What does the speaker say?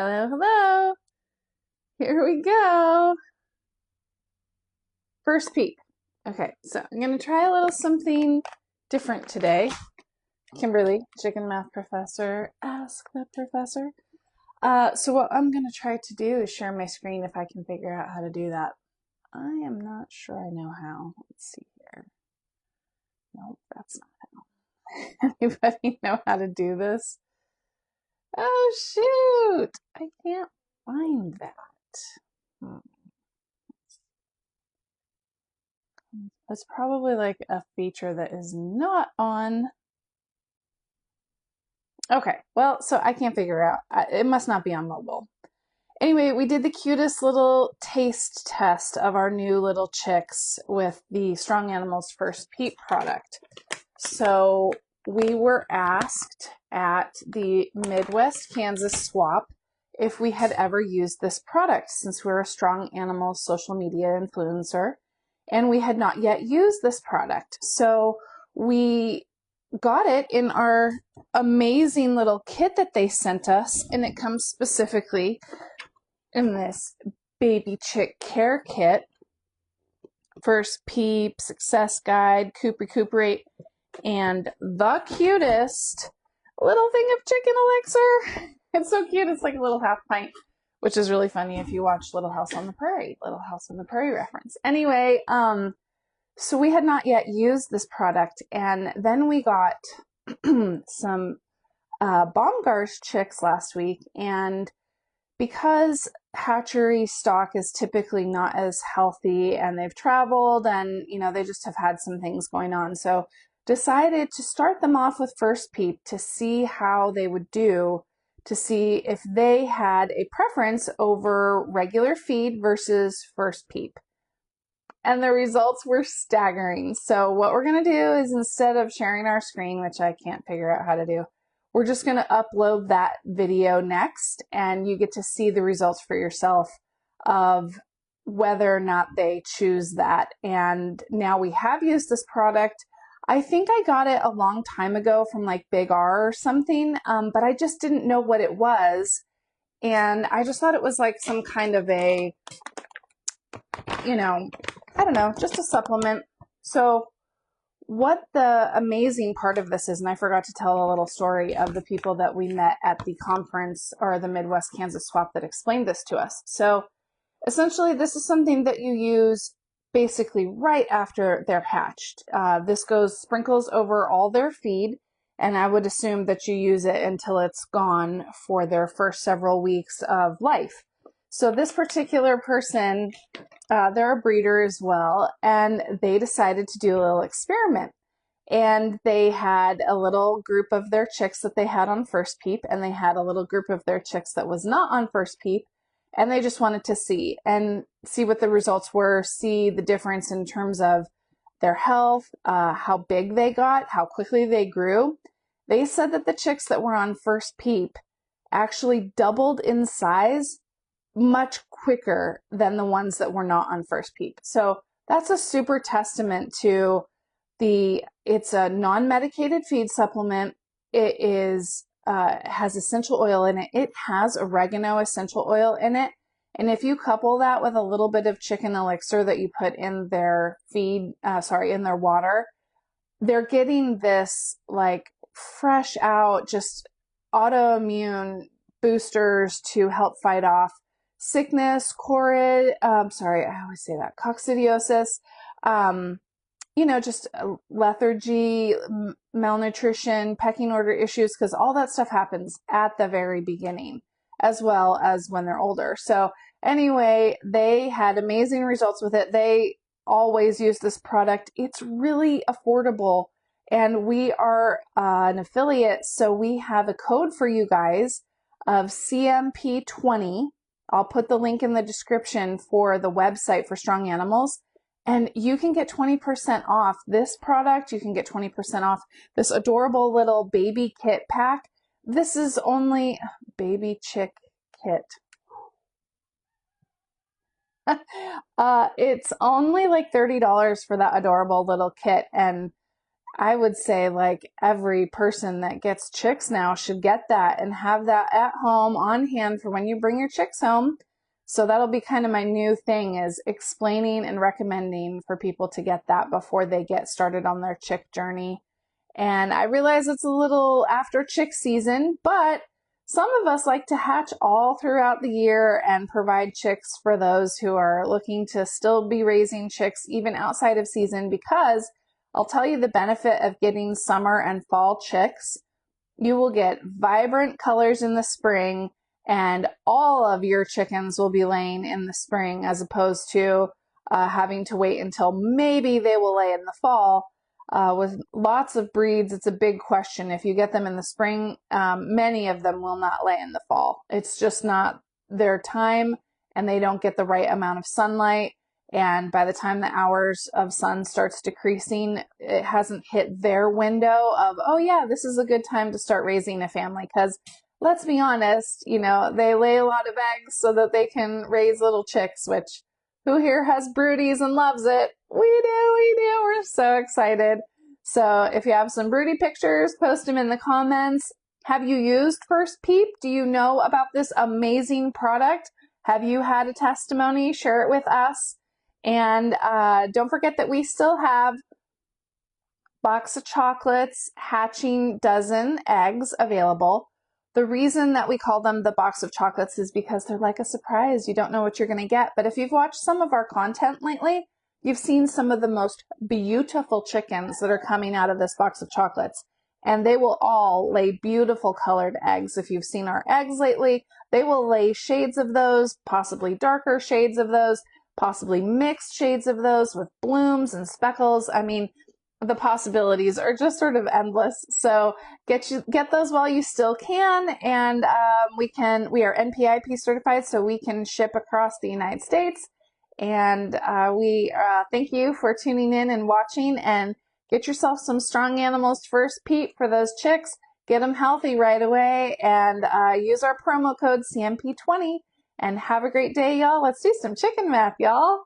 Hello, hello. Here we go. First PEEP. Okay, so I'm going to try a little something different today. Kimberly, chicken math professor, ask the professor. So what I'm going to try to do is share my screen if I can figure out how to do that. I am not sure I know how. Let's see here. Nope, that's not how. Anybody know how to do this? Oh, shoot. I can't find that. It's probably like a feature that is not on. Okay, well, so I can't figure out. It must not be on mobile. Anyway, we did the cutest little taste test of our new little chicks with the Strong Animals First PEEP product. So we were asked at the Midwest Kansas swap if we had ever used this product, since we're a Strong Animals social media influencer, and we had not yet used this product. So we got it in our amazing little kit that they sent us, and it comes specifically in this baby chick care kit. First PEEP, Success Guide, Coop Recuperate, and the cutest little thing of chicken elixir. It's so cute. It's like a little half pint, which is really funny if you watch Little House on the Prairie, Little House on the Prairie reference. Anyway, so we had not yet used this product, and then we got some Baumgart's chicks last week, and because hatchery stock is typically not as healthy, and they've traveled, and they just have had some things going on, so decided to start them off with First PEEP to see how they would do, to see if they had a preference over regular feed versus First PEEP. And the results were staggering. So what we're going to do is, instead of sharing our screen, which I can't figure out how to do, we're just going to upload that video next, and you get to see the results for yourself of whether or not they choose that. And now we have used this product. I think I got it a long time ago from like Big R or something, but I just didn't know what it was. And I just thought it was like some kind of a, I don't know, just a supplement. So what the amazing part of this is, and I forgot to tell a little story of the people that we met at the conference, or the Midwest Kansas swap, that explained this to us. So essentially, this is something that you use basically right after they're hatched. This sprinkles over all their feed, and I would assume that you use it until it's gone for their first several weeks of life. So this particular person, they're a breeder as well, and they decided to do a little experiment. And they had a little group of their chicks that they had on First PEEP, and they had a little group of their chicks that was not on First PEEP, and they just wanted to see what the results were, see the difference in terms of their health, how big they got, how quickly they grew. They said that the chicks that were on First PEEP actually doubled in size much quicker than the ones that were not on First PEEP. So that's a super testament to it's a non-medicated feed supplement. It is has essential oil in it. It has oregano essential oil in it. And if you couple that with a little bit of chicken elixir that you put in their feed, in their water, they're getting this like fresh out, just autoimmune boosters to help fight off sickness, I always say that, coccidiosis, just lethargy, malnutrition, pecking order issues, because all that stuff happens at the very beginning as well as when they're older. So anyway, they had amazing results with it. They always use this product. It's really affordable, and we are an affiliate, so we have a code for you guys of CMP20. I'll put the link in the description for the website for Strong Animals, and you can get 20% off this product. You can get 20% off this adorable little baby kit pack. This is only baby chick kit. It's only like $30 for that adorable little kit, and I would say like every person that gets chicks now should get that and have that at home on hand for when you bring your chicks home. So that'll be kind of my new thing, is explaining and recommending for people to get that before they get started on their chick journey. And I realize it's a little after chick season, but some of us like to hatch all throughout the year and provide chicks for those who are looking to still be raising chicks even outside of season, because I'll tell you the benefit of getting summer and fall chicks. You will get vibrant colors in the spring, and all of your chickens will be laying in the spring, as opposed to having to wait until maybe they will lay in the fall. With lots of breeds, it's a big question. If you get them in the spring, many of them will not lay in the fall. It's just not their time, and they don't get the right amount of sunlight. And by the time the hours of sun starts decreasing, it hasn't hit their window of, oh yeah, this is a good time to start raising a family. Because let's be honest, you know, they lay a lot of eggs so that they can raise little chicks, which who here has broodies and loves it? We do. We're so excited. So if you have some broody pictures, post them in the comments. Have you used First PEEP? Do you know about this amazing product? Have you had a testimony? Share it with us. And don't forget that we still have box of chocolates hatching dozen eggs available. The reason that we call them the box of chocolates is because they're like a surprise. You don't know what you're going to get. But if you've watched some of our content lately, you've seen some of the most beautiful chickens that are coming out of this box of chocolates. And they will all lay beautiful colored eggs. If you've seen our eggs lately, they will lay shades of those, possibly darker shades of those, possibly mixed shades of those with blooms and speckles. I mean, the possibilities are just sort of endless. So get those while you still can. And we are NPIP certified, so we can ship across the United States. And we thank you for tuning in and watching, and get yourself some Strong Animals First PEEP for those chicks. Get them healthy right away, and use our promo code CMP20. And have a great day, y'all. Let's do some chicken math, y'all.